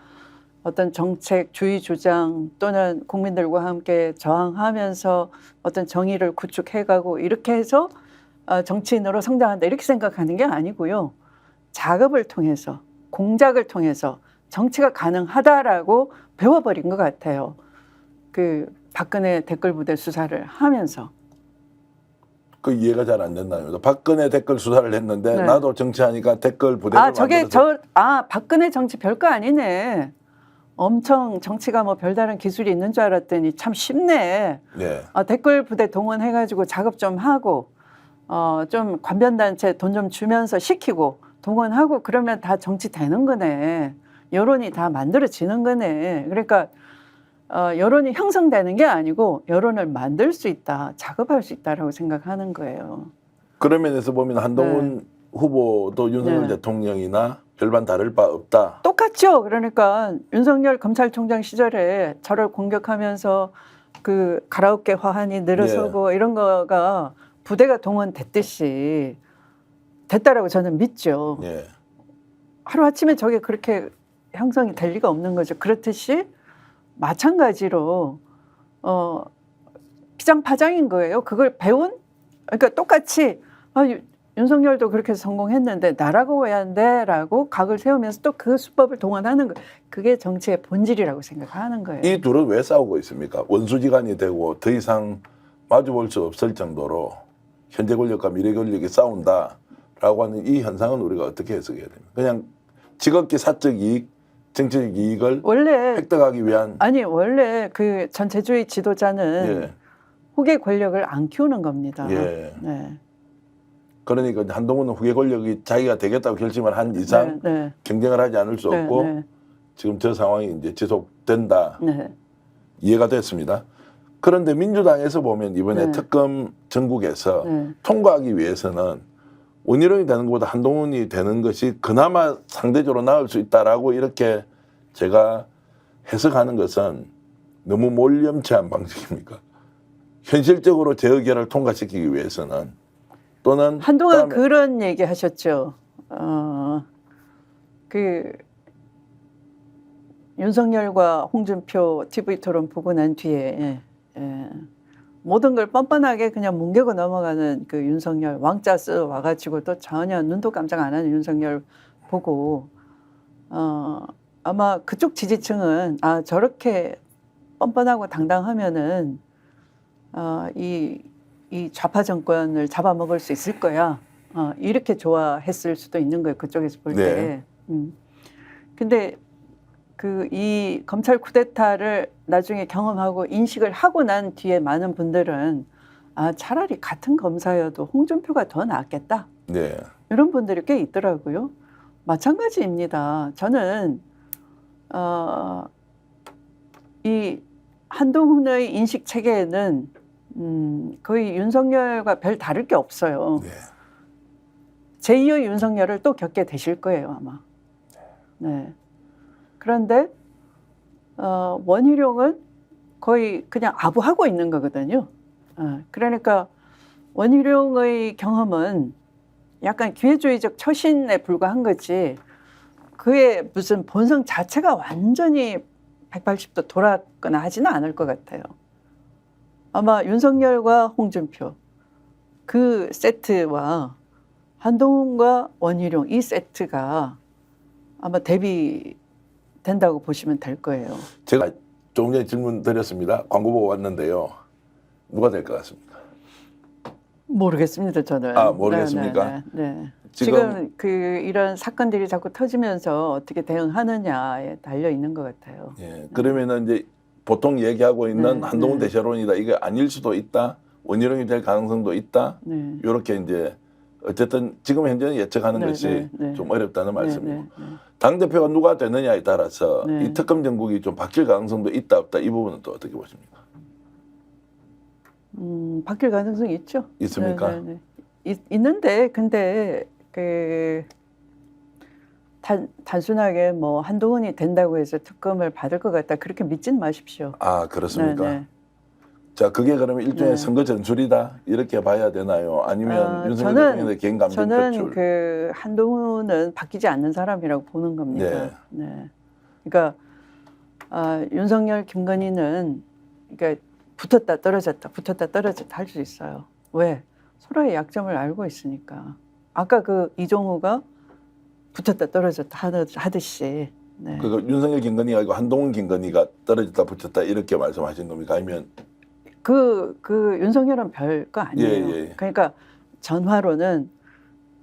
어떤 정책, 주의 주장 또는 국민들과 함께 저항하면서 어떤 정의를 구축해가고 이렇게 해서 정치인으로 성장한다 이렇게 생각하는 게 아니고요. 작업을 통해서 공작을 통해서 정치가 가능하다라고 배워버린 것 같아요. 박근혜 댓글 부대 수사를 하면서. 그 이해가 잘 안 된다면서 박근혜 댓글 수사를 했는데 나도 정치하니까 댓글 부대를 박근혜 정치 별거 아니네. 엄청 정치가 뭐 별다른 기술이 있는 줄 알았더니 참 쉽네. 네. 댓글 부대 동원해가지고 작업 좀 하고 좀 관변단체 돈 좀 주면서 시키고 동원하고 그러면 다 정치 되는 거네. 여론이 다 만들어지는 거네. 그러니까 여론이 형성되는 게 아니고 여론을 만들 수 있다, 작업할 수 있다라고 생각하는 거예요. 그런 면에서 보면 한동훈 후보도 윤석열 대통령이나 별반 다를 바 없다. 똑같죠. 그러니까 윤석열 검찰총장 시절에 저를 공격하면서 그 가라오케 화환이 늘어서고 이런 거가 부대가 동원됐듯이 됐다라고 저는 믿죠. 예. 하루아침에 저게 그렇게 형성이 될 리가 없는 거죠. 그렇듯이 마찬가지로 피장파장인 거예요. 그걸 배운, 그러니까 똑같이 윤석열도 그렇게 성공했는데 나라고 왜 안 돼? 라고 각을 세우면서 또 그 수법을 동원하는 거. 그게 정치의 본질이라고 생각하는 거예요. 이 둘은 왜 싸우고 있습니까? 원수지간이 되고 더 이상 마주볼 수 없을 정도로 현재 권력과 미래 권력이 싸운다라고 하는 이 현상은 우리가 어떻게 해석해야 됩니까? 그냥 지극히 사적 이익, 정치적 이익을 원래 획득하기 위한 원래 그 전체주의 지도자는 후계 권력을 안 키우는 겁니다. 예. 네. 그러니까 한동훈은 후계 권력이 자기가 되겠다고 결심을 한 이상 경쟁을 하지 않을 수 없고 지금 저 상황이 이제 지속된다. 이해가 됐습니다. 그런데 민주당에서 보면 이번에 특검 전국에서 통과하기 위해서는 원희룡이 되는 것보다 한동훈이 되는 것이 그나마 상대적으로 나을 수 있다라고 이렇게 제가 해석하는 것은 너무 몰염치한 방식입니까? 현실적으로 재의결을 통과시키기 위해서는 또는 한동안 그런 얘기 하셨죠. 그 윤석열과 홍준표 TV 토론 보고 난 뒤에 모든 걸 뻔뻔하게 그냥 뭉개고 넘어가는 그 윤석열 왕자 쓰 와가지고 또 전혀 눈도 깜짝 안 하는 윤석열 보고 아마 그쪽 지지층은 저렇게 뻔뻔하고 당당하면은 이 좌파 정권을 잡아먹을 수 있을 거야. 이렇게 좋아했을 수도 있는 거예요. 그쪽에서 볼 때. 근데 이 검찰 쿠데타를 나중에 경험하고 인식을 하고 난 뒤에 많은 분들은 차라리 같은 검사여도 홍준표가 더 낫겠다. 이런 분들이 꽤 있더라고요. 마찬가지입니다. 저는 이 한동훈의 인식 체계에는 거의 윤석열과 별 다를 게 없어요. 제2의 윤석열을 또 겪게 되실 거예요, 아마. 그런데 원희룡은 거의 그냥 아부하고 있는 거거든요. 그러니까 원희룡의 경험은 약간 기회주의적 처신에 불과한 거지 그의 무슨 본성 자체가 완전히 180도 돌았거나 하지는 않을 것 같아요. 아마 윤석열과 홍준표 그 세트와 한동훈과 원희룡 이 세트가 아마 대비된다고 보시면 될 거예요. 제가 조금 전에 질문 드렸습니다. 광고 보고 왔는데요. 누가 될 것 같습니까? 모르겠습니다. 저는. 모르겠습니까? 지금 이런 사건들이 자꾸 터지면서 어떻게 대응하느냐에 달려 있는 것 같아요. 그러면은 이제 보통 얘기하고 있는 한동훈 대세론이다. 이게 아닐 수도 있다. 원희룡이 될 가능성도 있다. 이렇게 이제 어쨌든 지금 현재는 예측하는 것이 좀 어렵다는 말씀이고 당대표가 누가 되느냐에 따라서 이 특검 정국이 좀 바뀔 가능성도 있다 없다. 이 부분은 또 어떻게 보십니까? 바뀔 가능성이 있죠. 있습니까? 있는데 근데 단순하게 뭐 한동훈이 된다고 해서 특검을 받을 것 같다 그렇게 믿지는 마십시오. 그렇습니까? 자, 그게 그러면 일종의 선거 전술이다 이렇게 봐야 되나요? 아니면 윤석열 대통령의 개인 감정 표출? 저는 한동훈은 바뀌지 않는 사람이라고 보는 겁니다. 그러니까 윤석열, 김건희는 그러니까 붙었다 떨어졌다 할 수 있어요. 왜? 서로의 약점을 알고 있으니까. 아까 이종우가 붙었다 떨어졌다 하듯이. 그러니까 윤석열 김건희가 아니고 한동훈 김건희가 떨어졌다 붙었다 이렇게 말씀하신 겁니까? 아니면 윤석열은 별거 아니에요. 그러니까 전화로는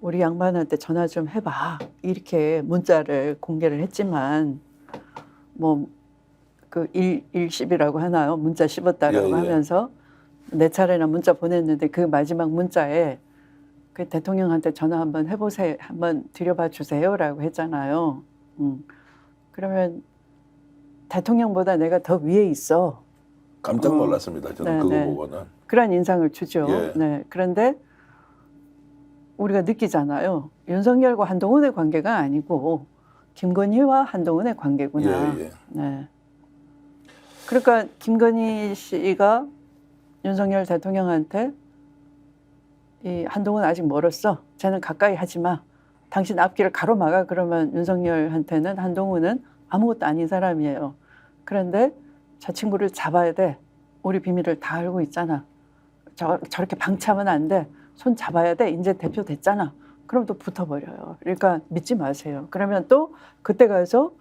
우리 양반한테 전화 좀 해봐 이렇게 문자를 공개를 했지만 뭐 그 일십이라고 하나요? 문자 씹었다라고 예, 예. 하면서 4차례나 문자 보냈는데 그 마지막 문자에 그 대통령한테 전화 한번 해보세요, 한번 드려봐 주세요라고 했잖아요. 그러면 대통령보다 내가 더 위에 있어. 깜짝 놀랐습니다. 저는 네, 그거 네. 보고는. 그런 인상을 주죠. 예. 네. 그런데 우리가 느끼잖아요. 윤석열과 한동훈의 관계가 아니고 김건희와 한동훈의 관계구나. 예, 예. 네. 그러니까 김건희 씨가 윤석열 대통령한테 이 한동훈 아직 멀었어. 쟤는 가까이 하지 마. 당신 앞길을 가로막아. 그러면 윤석열한테는 한동훈은 아무것도 아닌 사람이에요. 그런데 저 친구를 잡아야 돼. 우리 비밀을 다 알고 있잖아. 저렇게 방치하면 안 돼. 손 잡아야 돼. 이제 대표 됐잖아. 그럼 또 붙어버려요. 그러니까 믿지 마세요. 그러면 또 그때 가서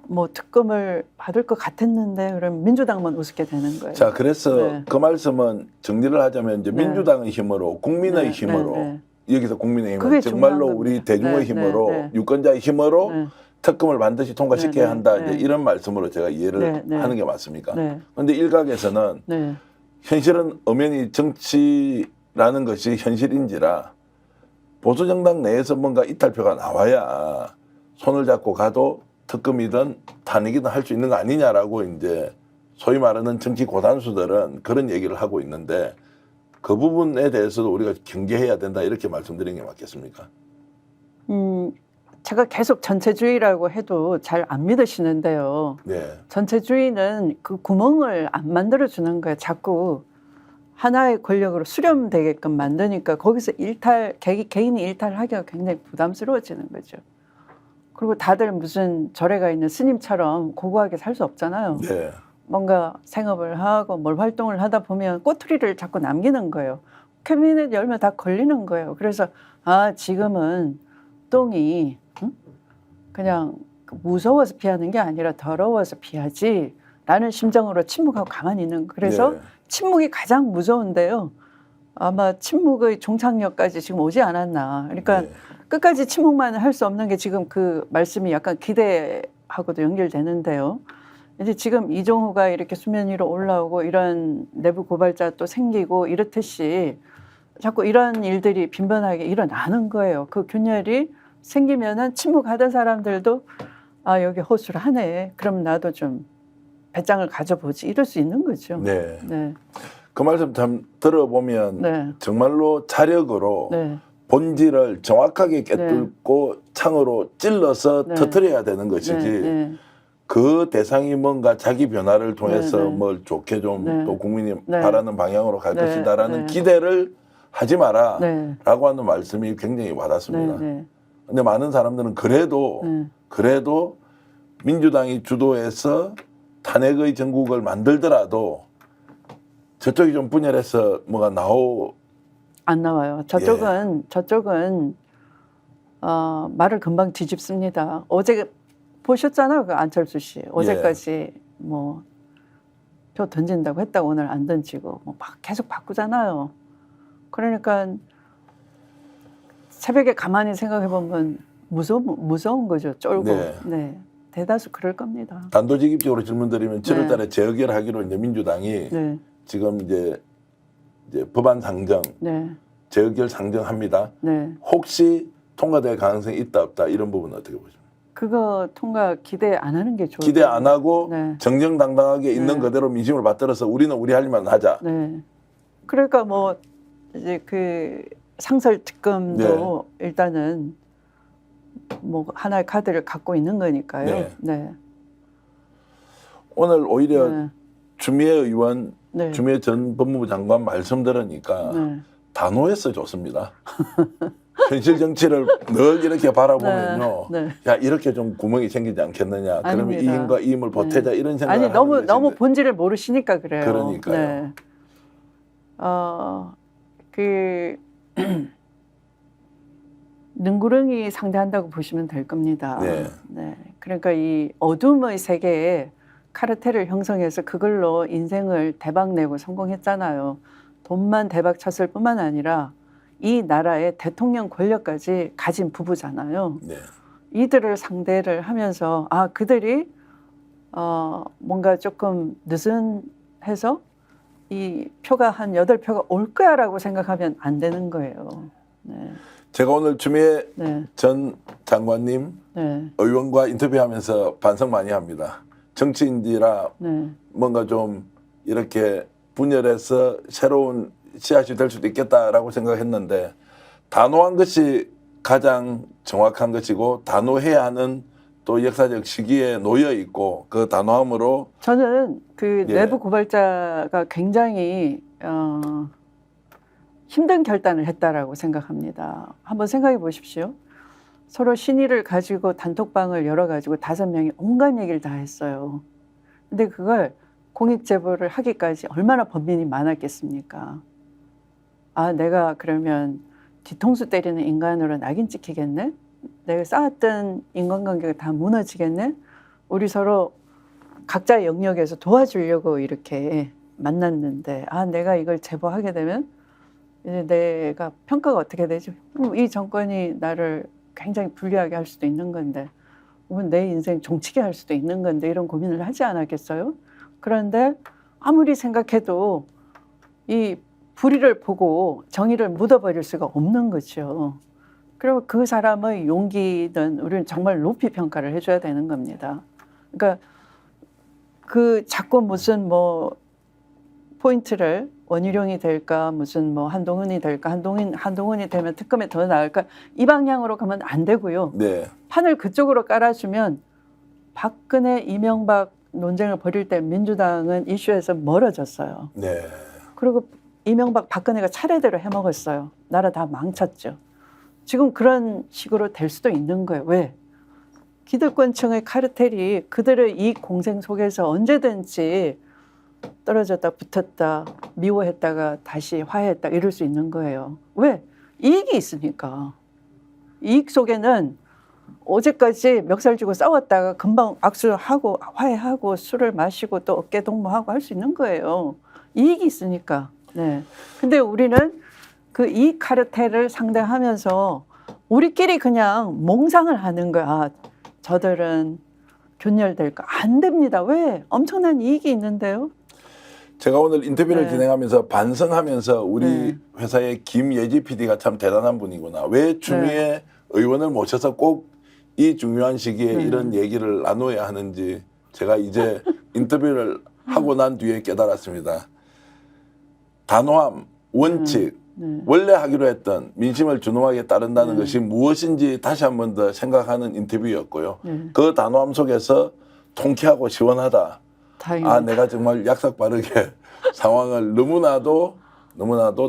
뭐 특검을 받을 것 같았는데 그러면 민주당만 우습게 되는 거예요. 자, 그래서 네. 그 말씀은 정리를 하자면 이제 네. 민주당의 힘으로 국민의 네, 힘으로 네, 여기서 국민의 그게 힘은 정말로 중요한 우리 겁니다. 대중의 네, 힘으로 네, 네. 유권자의 힘으로 네. 특검을 반드시 통과시켜야 네, 한다. 네, 이제 네. 이런 말씀으로 제가 이해를 네, 네. 하는 게 맞습니까? 네. 그런데 일각에서는 네. 현실은 엄연히 정치라는 것이 현실인지라 보수정당 내에서 뭔가 이탈표가 나와야 손을 잡고 가도 특검이든 탄핵이든 할 수 있는 거 아니냐라고 이제 소위 말하는 정치 고단수들은 그런 얘기를 하고 있는데 그 부분에 대해서도 우리가 경계해야 된다 이렇게 말씀드리는 게 맞겠습니까? 제가 계속 전체주의라고 해도 잘 안 믿으시는데요. 네. 전체주의는 그 구멍을 안 만들어주는 거예요. 자꾸 하나의 권력으로 수렴되게끔 만드니까 거기서 개인이 일탈하기가 굉장히 부담스러워지는 거죠. 그리고 다들 무슨 절에 가 있는 스님처럼 고고하게 살 수 없잖아요. 네. 뭔가 생업을 하고 뭘 활동을 하다 보면 꼬투리를 자꾸 남기는 거예요. 캐비넷 열면 다 걸리는 거예요. 그래서 지금은 똥이 그냥 무서워서 피하는 게 아니라 더러워서 피하지 라는 심정으로 침묵하고 가만히 있는 거예요. 그래서 네. 침묵이 가장 무서운데요. 아마 침묵의 종착역까지 지금 오지 않았나. 그러니까 네. 끝까지 침묵만 할 수 없는 게 지금 그 말씀이 약간 기대하고도 연결되는데요. 이제 지금 이종호가 이렇게 수면 위로 올라오고 이런 내부 고발자 또 생기고 이렇듯이 자꾸 이런 일들이 빈번하게 일어나는 거예요. 그 균열이 생기면은 침묵하던 사람들도 여기 호수를 하네. 그럼 나도 좀 배짱을 가져보지. 이럴 수 있는 거죠. 네. 네. 그 말씀 참 들어보면 네. 정말로 자력으로 네. 본질을 정확하게 깨뚫고 창으로 찔러서 네. 터뜨려야 되는 것이지 네. 네. 그 대상이 뭔가 자기 변화를 통해서 네, 네. 뭘 좋게 좀 네. 또 국민이 네. 바라는 방향으로 갈 네, 것이다라는 네. 기대를 하지 마라 네. 라고 하는 말씀이 굉장히 와닿습니다. 네. 근데 많은 사람들은 그래도 민주당이 주도해서 탄핵의 전국을 만들더라도 저쪽이 좀 분열해서 뭐가 안 나와요. 저쪽은 말을 금방 뒤집습니다. 어제 보셨잖아요, 그 안철수 씨. 어제까지 뭐 표 던진다고 했다고 오늘 안 던지고 뭐 막 계속 바꾸잖아요. 그러니까 새벽에 가만히 생각해 보면 무서운 거죠. 쫄고. 네. 네. 대다수 그럴 겁니다. 단도직입적으로 질문드리면 7월달에 네. 재의결하기로 이제 민주당이 네. 지금 이제 법안 상정, 네. 재의결 상정합니다. 네. 혹시 통과될 가능성이 있다 없다 이런 부분은 어떻게 보십니까? 그거 통과 기대 안 하는 게 좋아요. 기대 안 하고 네. 정정당당하게 있는 네. 그대로 민심을 받들어서 우리는 우리 할 일만 하자. 네. 그러니까 뭐 이제 그 상설 특검도 일단은 뭐 하나의 카드를 갖고 있는 거니까요. 네. 네. 오늘 오히려 네. 추미애 의원, 네. 추미애 전 법무부 장관 말씀 들으니까 네. 단호해서 좋습니다. 현실 정치를 늘 이렇게 바라보면요. 네. 야 이렇게 좀 구멍이 생기지 않겠느냐. 그러면 아닙니다. 이 힘과 이 힘을 보태자 이런 생각을 아니 하는 너무 것인데. 본질을 모르시니까 그래요. 그러니까요. 네. 그 능구렁이 상대한다고 보시면 될 겁니다. 네. 네. 그러니까 이 어둠의 세계에 카르텔을 형성해서 그걸로 인생을 대박내고 성공했잖아요. 돈만 대박 쳤을 뿐만 아니라 이 나라의 대통령 권력까지 가진 부부잖아요. 네. 이들을 상대를 하면서 그들이 뭔가 조금 느슨해서 이 표가 한 8표가 올 거야라고 생각하면 안 되는 거예요. 네. 제가 오늘 추미애 네. 전 장관님 네. 의원과 인터뷰하면서 반성 많이 합니다. 정치인이라 네. 뭔가 좀 이렇게 분열해서 새로운 씨앗이 될 수도 있겠다라고 생각했는데 단호한 것이 가장 정확한 것이고 단호해야 하는 또 역사적 시기에 놓여 있고 그 단호함으로 저는 그 예. 내부 고발자가 굉장히 힘든 결단을 했다라고 생각합니다. 한번 생각해 보십시오. 서로 신의를 가지고 단톡방을 열어가지고 5명이 온갖 얘기를 다 했어요. 근데 그걸 공익 제보를 하기까지 얼마나 범인이 많았겠습니까? 아, 내가 그러면 뒤통수 때리는 인간으로 낙인 찍히겠네? 내가 쌓았던 인간관계가 다 무너지겠네? 우리 서로 각자의 영역에서 도와주려고 이렇게 만났는데, 아, 내가 이걸 제보하게 되면 이제 내가 평가가 어떻게 되지? 이 정권이 나를 굉장히 불리하게 할 수도 있는 건데, 내 인생 종치게 할 수도 있는 건데, 이런 고민을 하지 않았겠어요? 그런데 아무리 생각해도 이 불의를 보고 정의를 묻어버릴 수가 없는 거죠. 그리고 그 사람의 용기는 우리는 정말 높이 평가를 해줘야 되는 겁니다. 그러니까 그 자꾸 무슨 뭐 포인트를 원희룡이 될까 무슨 뭐 한동훈이 될까 한동훈이 되면 특검에 더 나을까 이 방향으로 가면 안 되고요. 네. 판을 그쪽으로 깔아주면 박근혜 이명박 논쟁을 벌일 때 민주당은 이슈에서 멀어졌어요. 네. 그리고 이명박 박근혜가 차례대로 해먹었어요. 나라 다 망쳤죠. 지금 그런 식으로 될 수도 있는 거예요. 왜? 기득권층의 카르텔이 그들의 이익 공생 속에서 언제든지 떨어졌다 붙었다 미워했다가 다시 화해했다 이럴 수 있는 거예요. 왜? 이익이 있으니까. 이익 속에는 어제까지 멱살 쥐고 싸웠다가 금방 악수하고 화해하고 술을 마시고 또 어깨 동무하고 할 수 있는 거예요. 이익이 있으니까. 네. 근데 우리는 그 이익 카르텔을 상대하면서 우리끼리 그냥 몽상을 하는 거야. 아, 저들은 균열될까? 안 됩니다. 왜? 엄청난 이익이 있는데요. 제가 오늘 인터뷰를 네. 진행하면서 반성하면서 우리 네. 회사의 김예지 PD가 참 대단한 분이구나. 왜 추미애 의원을 모셔서 꼭 이 중요한 시기에 이런 얘기를 나눠야 하는지 제가 이제 인터뷰를 하고 난 뒤에 깨달았습니다. 단호함, 원칙, 원래 하기로 했던 민심을 준엄하게 따른다는 것이 무엇인지 다시 한 번 더 생각하는 인터뷰였고요. 그 단호함 속에서 통쾌하고 시원하다. 다행입니다. 아, 내가 정말 약삭 빠르게 상황을 너무나도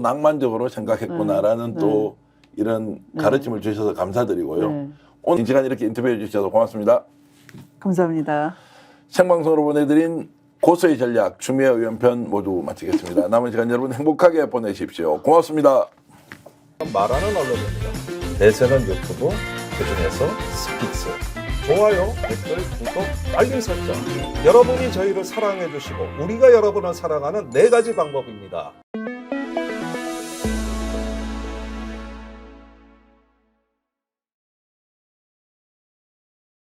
낭만적으로 생각했구나라는 또 이런 가르침을 주셔서 감사드리고요. 네. 오늘 이 시간 이렇게 인터뷰해 주셔서 고맙습니다. 감사합니다. 생방송으로 보내드린 고소의 전략 추미애 의원 편 모두 마치겠습니다. 남은 시간 여러분 행복하게 보내십시오. 고맙습니다. 말하는 언론입니다. 대세는 유튜브, 그중에서 스픽스. 좋아요, 댓글, 구독, 알림 설정. 여러분이 저희를 사랑해 주시고 우리가 여러분을 사랑하는 4가지 방법입니다.